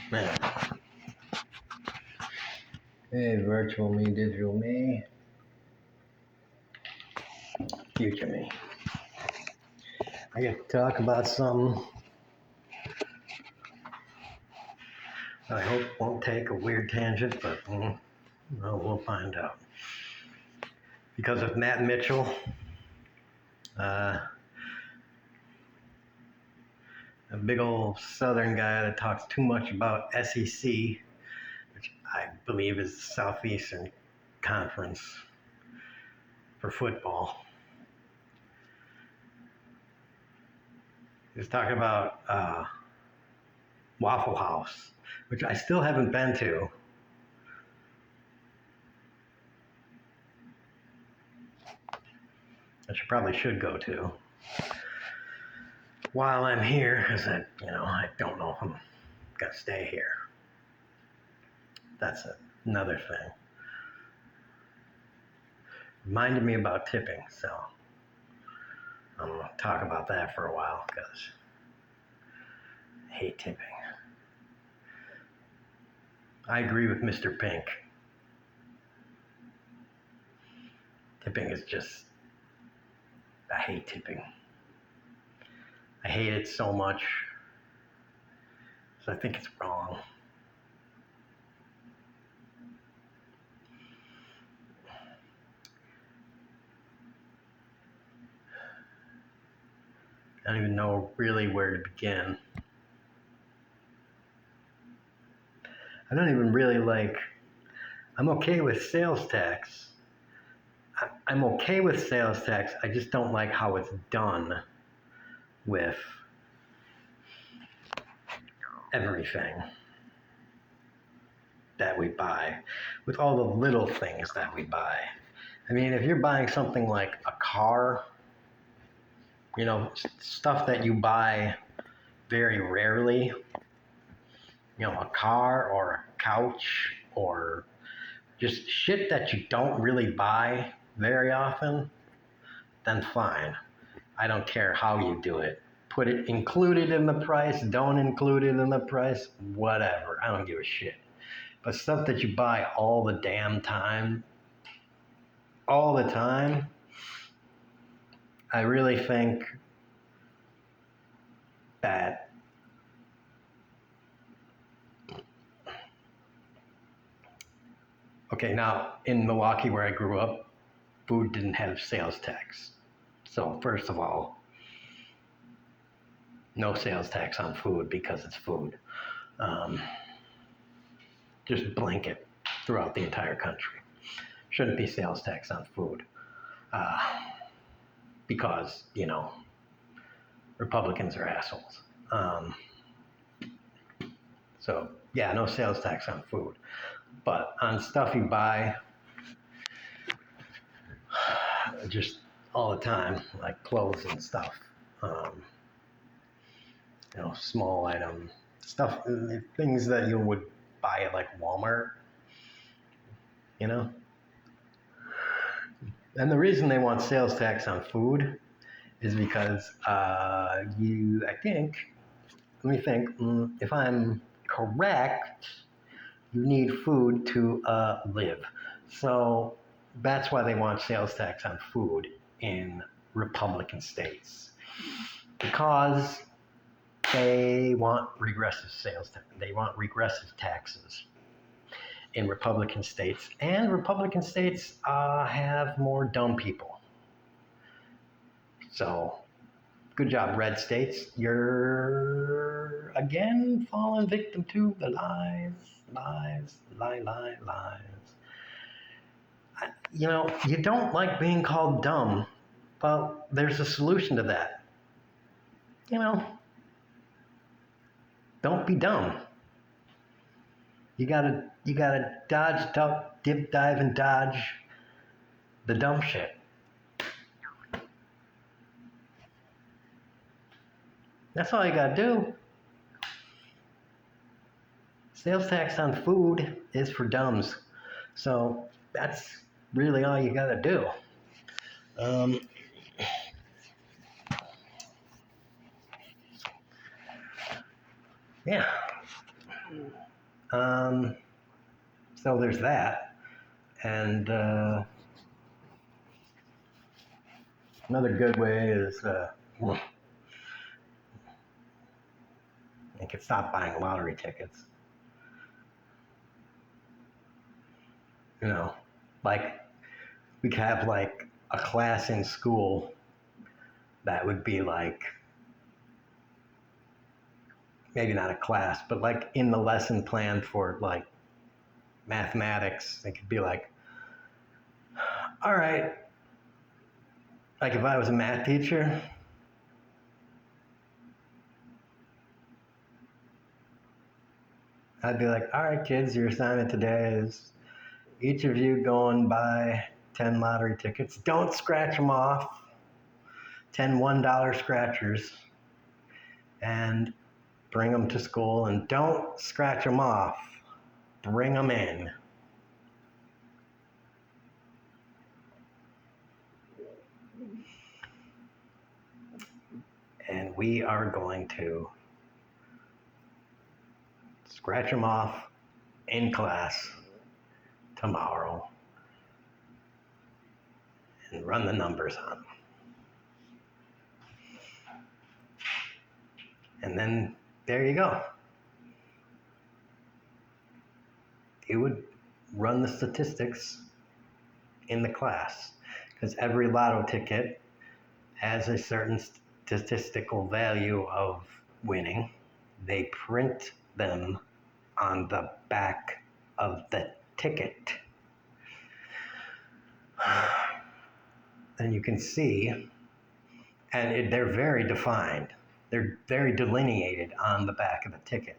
Man. Hey, virtual me, digital me, future me. I get to talk about something I hope won't take a weird tangent, but we'll find out. Because of Matt Mitchell, a big old Southern guy that talks too much about SEC, which I believe is the Southeastern Conference for football. He's talking about Waffle House, which I still haven't been to. I probably should go to. While I'm here, because I don't know if I'm gonna stay here. That's another thing. Reminded me about tipping, so I'm gonna talk about that for a while because I hate tipping. I agree with Mr. Pink. Tipping is just, I hate tipping. I hate it so much. So I think it's wrong. I don't even know really where to begin. I don't even really I'm okay with sales tax. I'm okay with sales tax. I just don't like how it's done with everything that we buy, with all the little things that we buy. I mean, if you're buying something like a car, stuff that you buy very rarely, a car or a couch or just shit that you don't really buy very often, then fine. I don't care how you do it. Put it included in the price, don't include it in the price, whatever. I don't give a shit. But stuff that you buy all the damn time, I really think that okay, now in Milwaukee where I grew up, food didn't have sales tax. So first of all, no sales tax on food because it's food. Just blanket throughout the entire country. Shouldn't be sales tax on food because, Republicans are assholes. So yeah, no sales tax on food. But on stuff you buy just all the time, like clothes and stuff, small item stuff, things that you would buy at like Walmart, And the reason they want sales tax on food is because let me think, if I'm correct, you need food to live. So that's why they want sales tax on food in Republican states. Because they want regressive sales tax. They want regressive taxes in Republican states. And Republican states have more dumb people. So good job, red states. You're again falling victim to the lies. You don't like being called dumb. Well, there's a solution to that. Don't be dumb. You gotta dodge, duck, dip, dive, and dodge the dumb shit. That's all you gotta do. Sales tax on food is for dumbs. So that's really all you gotta do. Yeah. So there's that. And another good way is you could stop buying lottery tickets. You know, like we could have like a class in school that would be like, maybe not a class, but like in the lesson plan for like mathematics, it could be like, all right, like if I was a math teacher, I'd be like, all right, kids, your assignment today is each of you go and buy 10 lottery tickets. Don't scratch them off. 10 $1 scratchers, and bring them to school, and don't scratch them off. Bring them in. And we are going to scratch them off in class tomorrow and run the numbers on them. And then there you go. You would run the statistics in the class, because every lotto ticket has a certain statistical value of winning. They print them on the back of the ticket. And you can see, and they're very defined. They're very delineated on the back of the ticket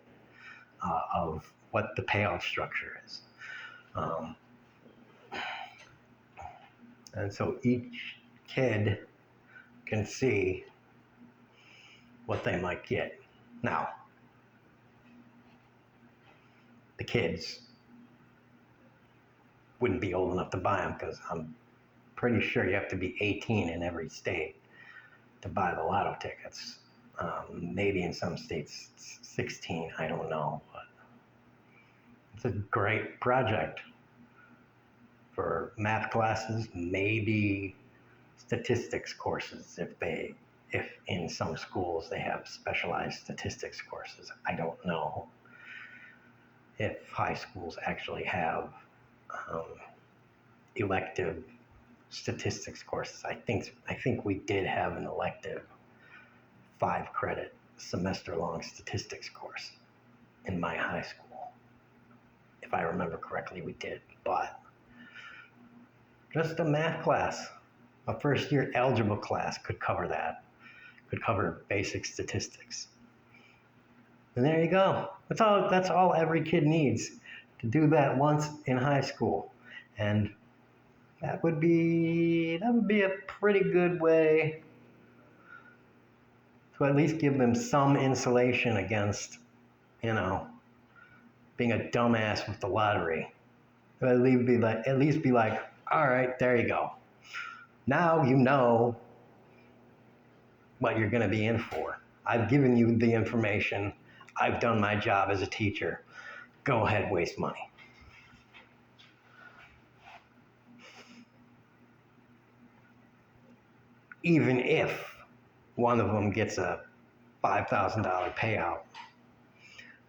of what the payout structure is. And so each kid can see what they might get. Now, the kids wouldn't be old enough to buy them, because I'm pretty sure you have to be 18 in every state to buy the lotto tickets. Maybe in some states 16, I don't know. But it's a great project for math classes, maybe statistics courses if in some schools they have specialized statistics courses. I don't know if high schools actually have elective statistics courses. I think we did have an elective 5-credit semester-long statistics course in my high school. If I remember correctly, we did. But just a math class, a first-year algebra class could cover that. Could cover basic statistics. And there you go. That's all every kid needs, to do that once in high school. And that would be a pretty good way to at least give them some insulation against, being a dumbass with the lottery. At least be like, all right, there you go. Now you know what you're going to be in for. I've given you the information. I've done my job as a teacher. Go ahead, waste money. Even if one of them gets a $5,000 payout,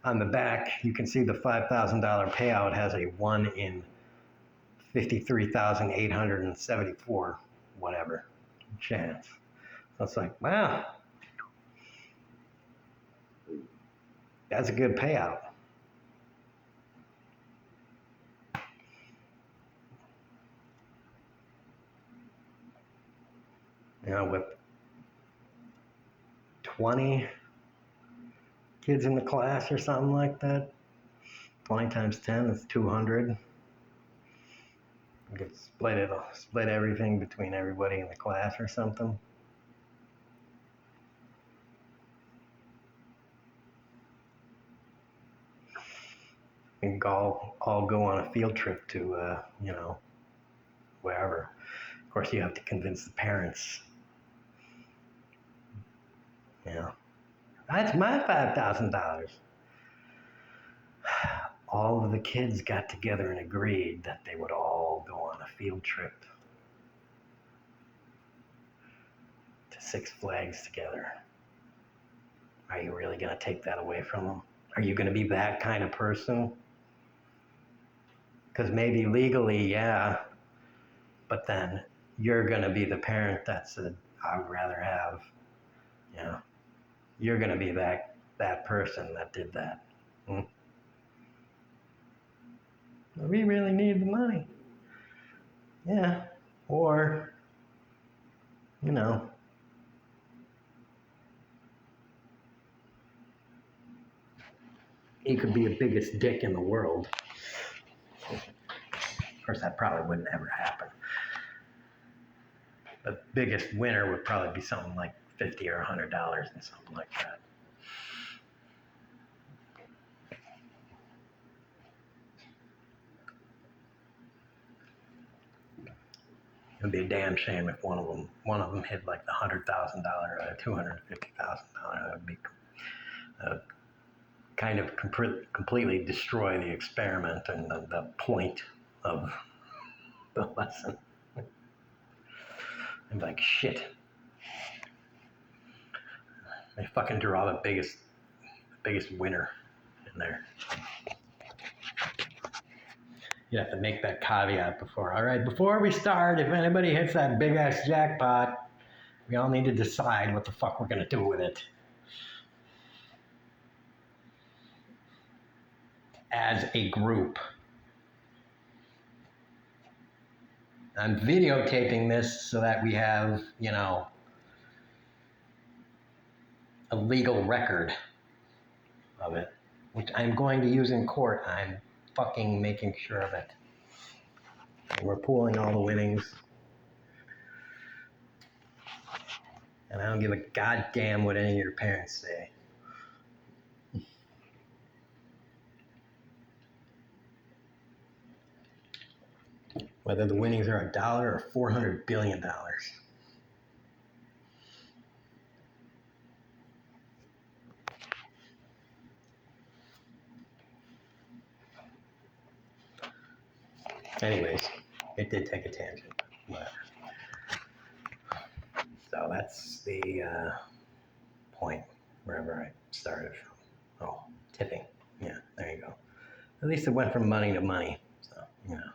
on the back you can see the $5,000 payout has a 1 in 53,874 whatever chance. So it's like, wow, that's a good payout. With 20 kids in the class or something like that, 20 times 10 is 200. You could split everything between everybody in the class or something. We can all go on a field trip to, wherever. Of course, you have to convince the parents. That's my $5,000. all of the kids got together and agreed that they would all go on a field trip to Six Flags together. Are you really going to take that away from them? Are you going to be that kind of person? Because maybe legally, yeah, but then you're going to be the parent that said, I would rather have, you know, you're going to be that person that did that. We really need the money. Yeah. Or, you know, he could be the biggest dick in the world. Of course, that probably wouldn't ever happen. The biggest winner would probably be something like $50 or $100 and something like that. It'd be a damn shame if one of them hit like the $100,000 or $250,000. That would be kind of completely destroy the experiment and the point of the lesson. I'm like, shit. They fucking draw the biggest winner in there. You have to make that caveat before. All right, before we start, if anybody hits that big ass jackpot, we all need to decide what the fuck we're gonna do with it. As a group. I'm videotaping this so that we have, you know, a legal record of it, which I'm going to use in court. I'm fucking making sure of it. And we're pooling all the winnings. And I don't give a goddamn what any of your parents say. Whether the winnings are $1 or $400 billion. Anyways, it did take a tangent. Whatever. So that's the point, wherever I started from. Oh, tipping. Yeah, there you go. At least it went from money to money. So, you know.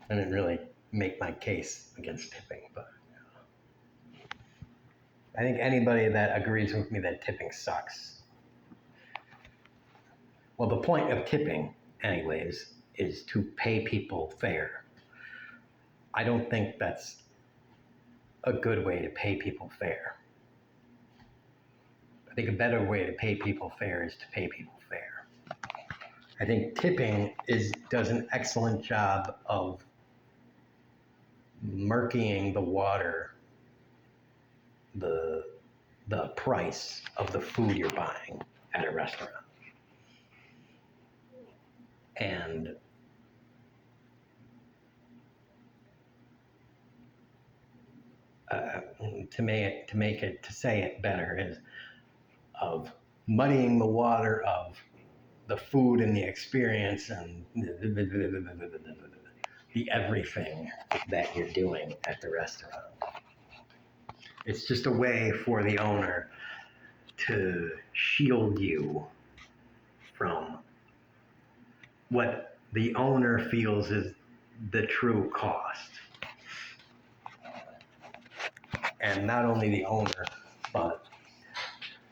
I didn't really make my case against tipping, but you know. I think anybody that agrees with me that tipping sucks. Well, the point of tipping, anyways, is to pay people fair. I don't think that's a good way to pay people fair. I think a better way to pay people fair is to pay people fair. I think tipping does an excellent job of murkying the water, the price of the food you're buying at a restaurant. And to say it better is of muddying the water of the food and the experience and the everything that you're doing at the restaurant. It's just a way for the owner to shield you from what the owner feels is the true cost. And not only the owner, but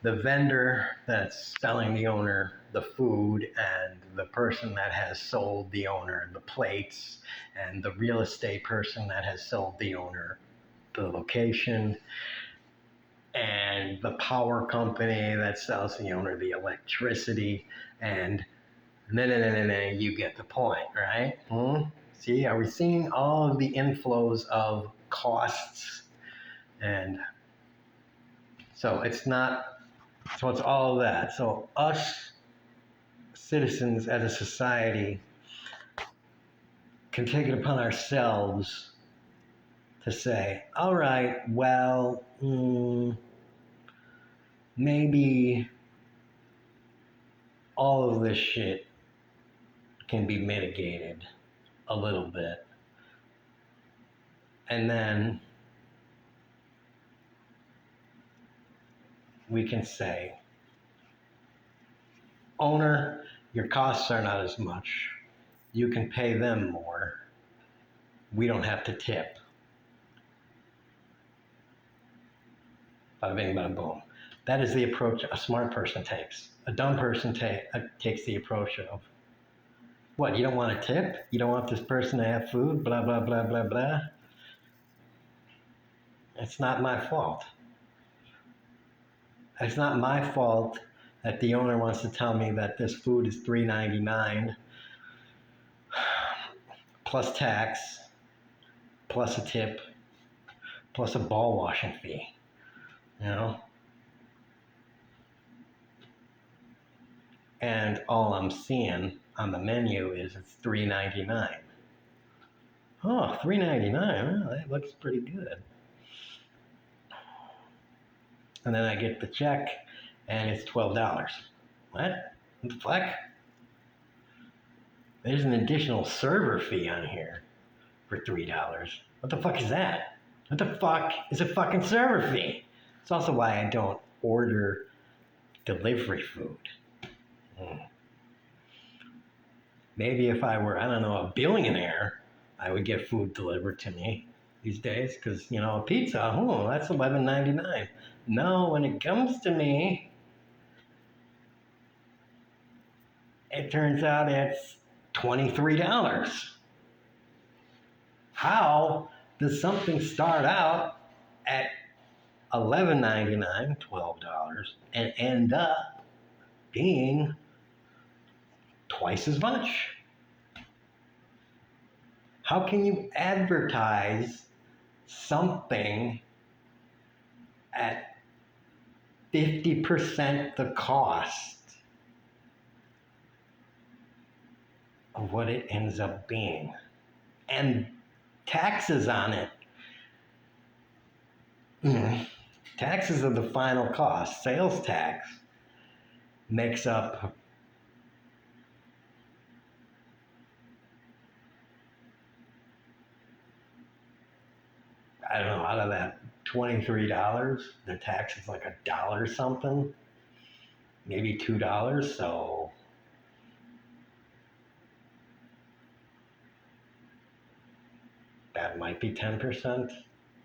the vendor that's selling the owner the food and the person that has sold the owner the plates and the real estate person that has sold the owner the location and the power company that sells the owner the electricity and you get the point, right? See, are we seeing all of the inflows of costs? And so it's all of that. So us citizens as a society can take it upon ourselves to say, all right, well, maybe all of this shit can be mitigated a little bit. And then we can say, owner, your costs are not as much. You can pay them more. We don't have to tip. Bada bing, bada boom. That is the approach a smart person takes. A dumb person takes the approach of, what, you don't want a tip? You don't want this person to have food? Blah, blah, blah, blah, blah. It's not my fault. It's not my fault that the owner wants to tell me that this food is $3.99 plus tax, plus a tip, plus a ball washing fee. You know? And all I'm seeing on the menu is it's $3.99. Oh, $3.99. Well, that looks pretty good. And then I get the check and it's $12. What? What the fuck? There's an additional server fee on here for $3. What the fuck is that? What the fuck is a fucking server fee? It's also why I don't order delivery food. Maybe if I were, I don't know, a billionaire, I would get food delivered to me these days because, you know, a pizza, oh, that's $11.99. No, when it comes to me, it turns out it's $23. How does something start out at $11.99, $12, and end up being twice as much? How can you advertise something at 50% the cost of what it ends up being? And taxes on it. Taxes are the final cost. Sales tax makes up I don't know, out of that $23, the tax is like $1 something, maybe $2. So that might be 10%.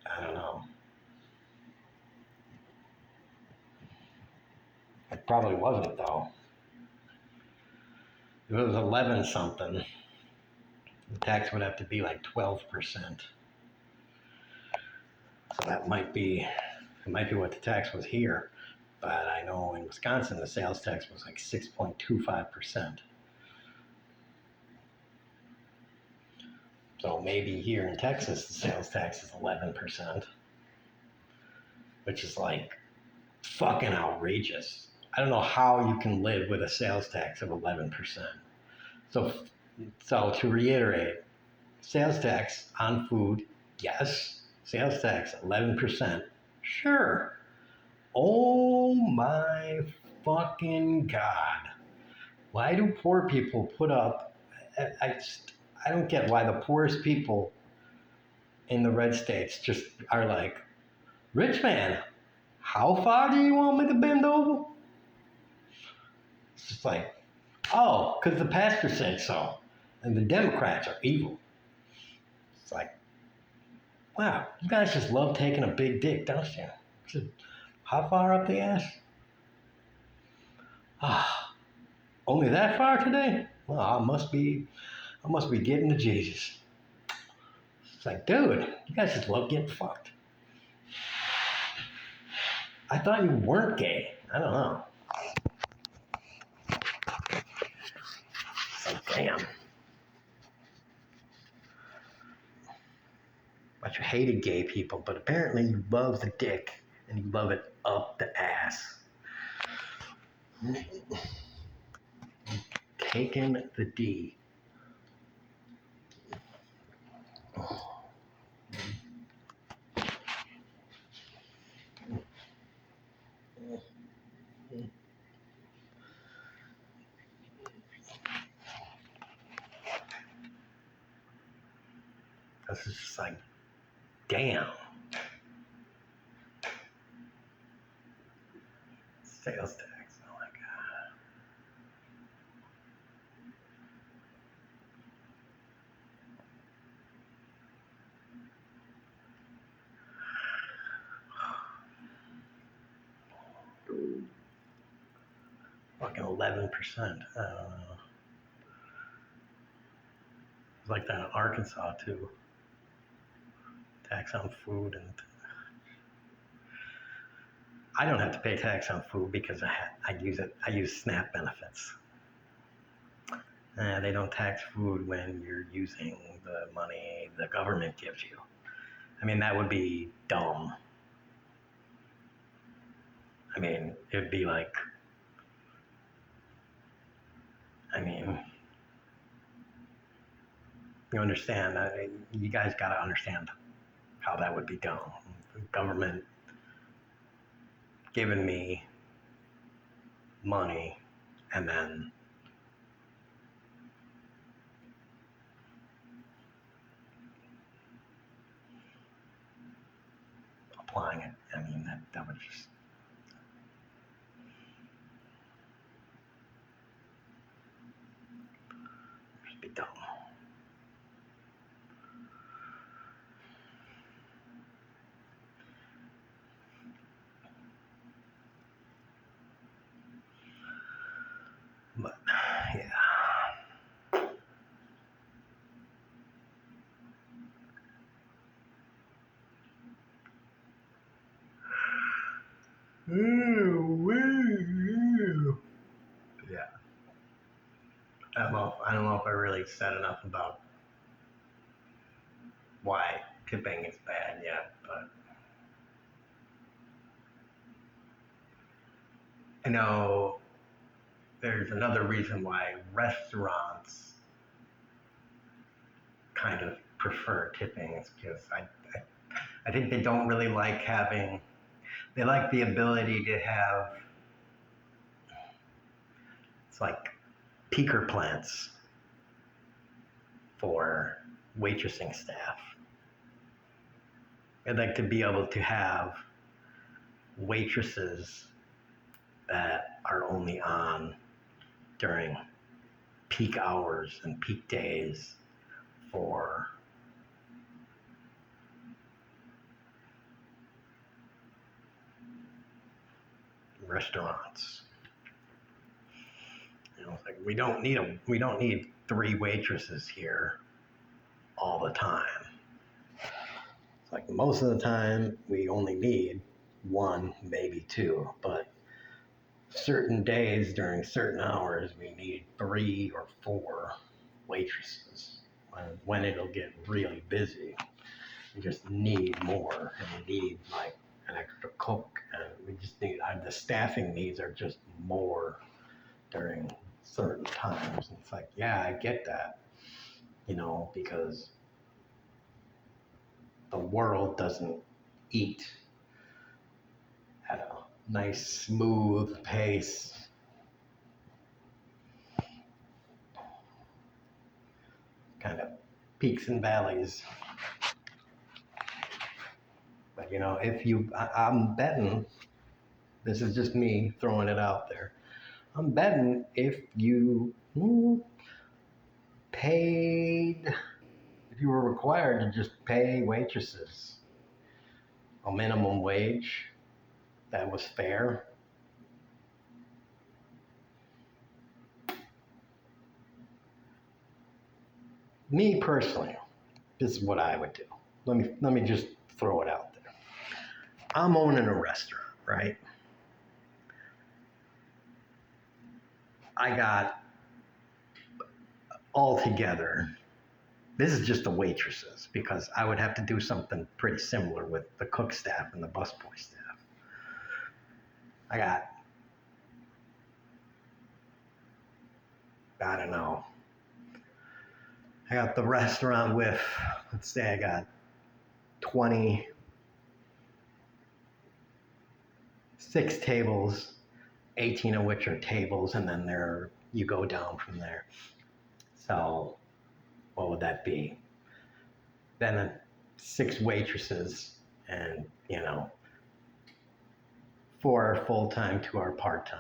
I don't know. It probably wasn't though. If it was 11 something, the tax would have to be like 12%. So that might be, it might be what the tax was here. But I know in Wisconsin, the sales tax was like 6.25%. So maybe here in Texas, the sales tax is 11%, which is like fucking outrageous. I don't know how you can live with a sales tax of 11%. So to reiterate, sales tax on food, yes. Sales tax, 11%, sure. Oh my fucking God. Why do poor people put up, I don't get why the poorest people in the red states just are like, rich man, how far do you want me to bend over? It's just like, oh, because the pastor said so. And the Democrats are evil. It's like, wow, you guys just love taking a big dick, don't you? Just, how far up the ass? Ah, only that far today? Well, I must be getting to Jesus. It's like, dude, you guys just love getting fucked. I thought you weren't gay. I don't know. It's like, damn. But you hated gay people, but apparently you love the dick and you love it up the ass. Taking the D. This is just like, damn. Sales tax, oh my God. Fucking 11%. I don't know. It's like that in Arkansas too. Tax on food, and I don't have to pay tax on food because I use it. I use SNAP benefits. They don't tax food when you're using the money the government gives you. I mean, that would be dumb. I mean, it would be like, I mean, you understand, you guys got to understand how that would be done. The government giving me money and then applying it. I mean, that would just be dumb. But yeah. Yeah. I don't know if I really said enough about why tipping is bad yet, but I know there's another reason why restaurants kind of prefer tipping is because I think they don't really like having, they like the ability to have, it's like peaker plants for waitressing staff. I'd like to be able to have waitresses that are only on during peak hours and peak days for restaurants. You know, it's like we don't need 3 waitresses here all the time. It's like most of the time we only need 1, maybe 2, but certain days during certain hours we need 3 or 4 waitresses. When it'll get really busy, we just need more, and we need like an extra cook, and we just need, the staffing needs are just more during certain times. And it's like, yeah, I get that, you know, because the world doesn't eat at a nice, smooth pace. Kind of peaks and valleys. But you know, if you, I'm betting, this is just me throwing it out there. I'm betting if you paid, if you were required to just pay waitresses a minimum wage that was fair, me personally, this is what I would do. Let me just throw it out there. I'm owning a restaurant, right? I got altogether, this is just the waitresses, because I would have to do something pretty similar with the cook staff and the busboy staff. I got, I don't know, I got the restaurant with, let's say I got 26 tables, 18 of which are tables, and then you go down from there. So what would that be? than 6 waitresses and, 4 are full-time, 2 are part-time.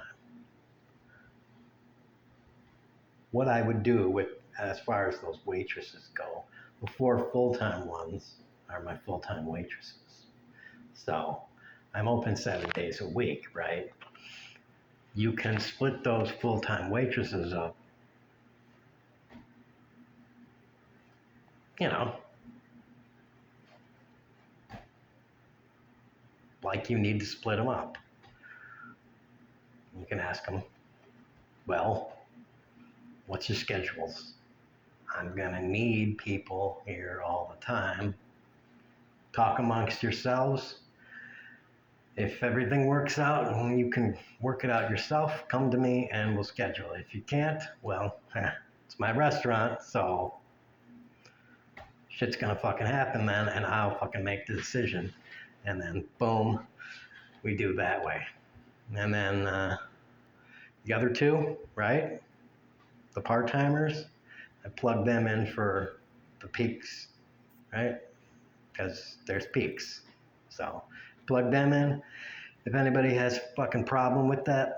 What I would do with, as far as those waitresses go, the 4 full-time ones are my full-time waitresses. So I'm open 7 days a week, right? You can split those full-time waitresses up, you know, like you need to split them up. You can ask them, well, what's your schedules? I'm gonna need people here all the time. Talk amongst yourselves. If everything works out and you can work it out yourself, come to me and we'll schedule it. If you can't, well, it's my restaurant, so shit's gonna fucking happen, man, and I'll fucking make the decision. And then, boom, we do that way. And then the other 2, right? The part-timers, I plug them in for the peaks, right? Because there's peaks. So plug them in. If anybody has a fucking problem with that,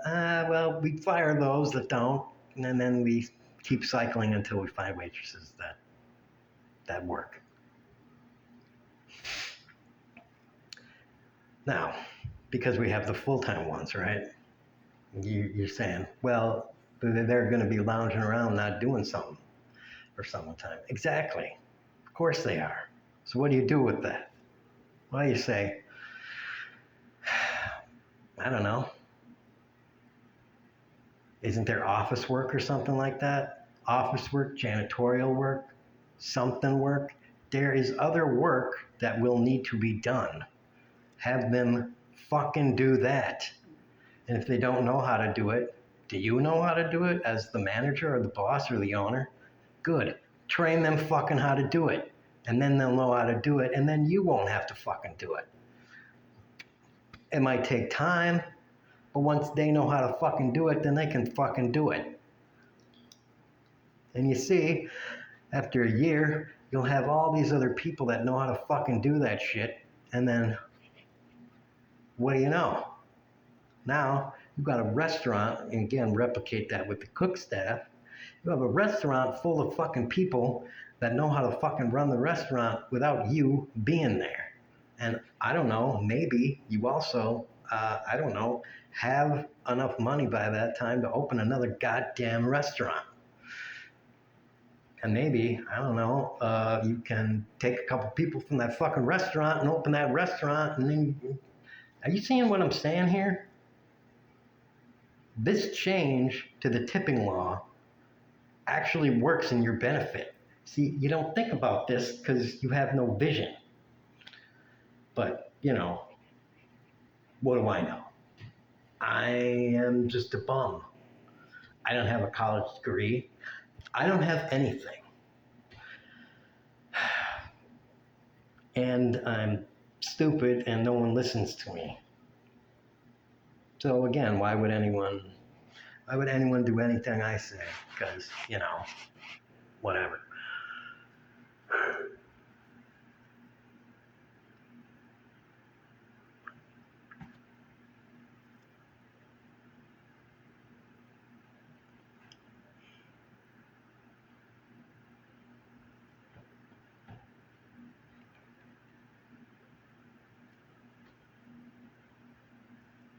well, we fire those that don't, and then we keep cycling until we find waitresses that work. Now, because we have the full-time ones, right? You're saying, well, they're going to be lounging around not doing something for some time. Exactly. Of course they are. So what do you do with that? Well, you say, I don't know. Isn't there office work or something like that? Office work, janitorial work, something work. There is other work that will need to be done. Have them fucking do that. And if they don't know how to do it, do you know how to do it as the manager or the boss or the owner? Good. Train them fucking how to do it. And then they'll know how to do it, and then you won't have to fucking do it. It might take time, but once they know how to fucking do it, then they can fucking do it. And you see, after a year, you'll have all these other people that know how to fucking do that shit, and then what do you know? Now, you've got a restaurant, and again, replicate that with the cook staff. You have a restaurant full of fucking people that know how to fucking run the restaurant without you being there. And I don't know, maybe you also, have enough money by that time to open another goddamn restaurant. And maybe, you can take a couple people from that fucking restaurant and open that restaurant, and then, are you seeing what I'm saying here? This change to the tipping law actually works in your benefit. See, you don't think about this because you have no vision. But, what do I know? I am just a bum. I don't have a college degree. I don't have anything. And I'm stupid and no one listens to me. So again, why would anyone do anything I say? Because, whatever.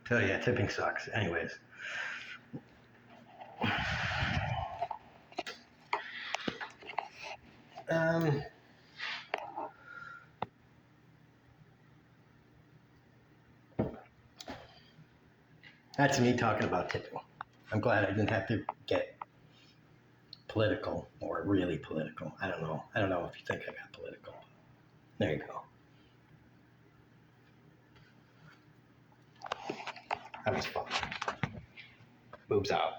So yeah, tipping sucks. Anyways. That's me talking about tipping. I'm glad I didn't have to get political or really political. I don't know if you think I got political. There you go. That was fun. Boobs out.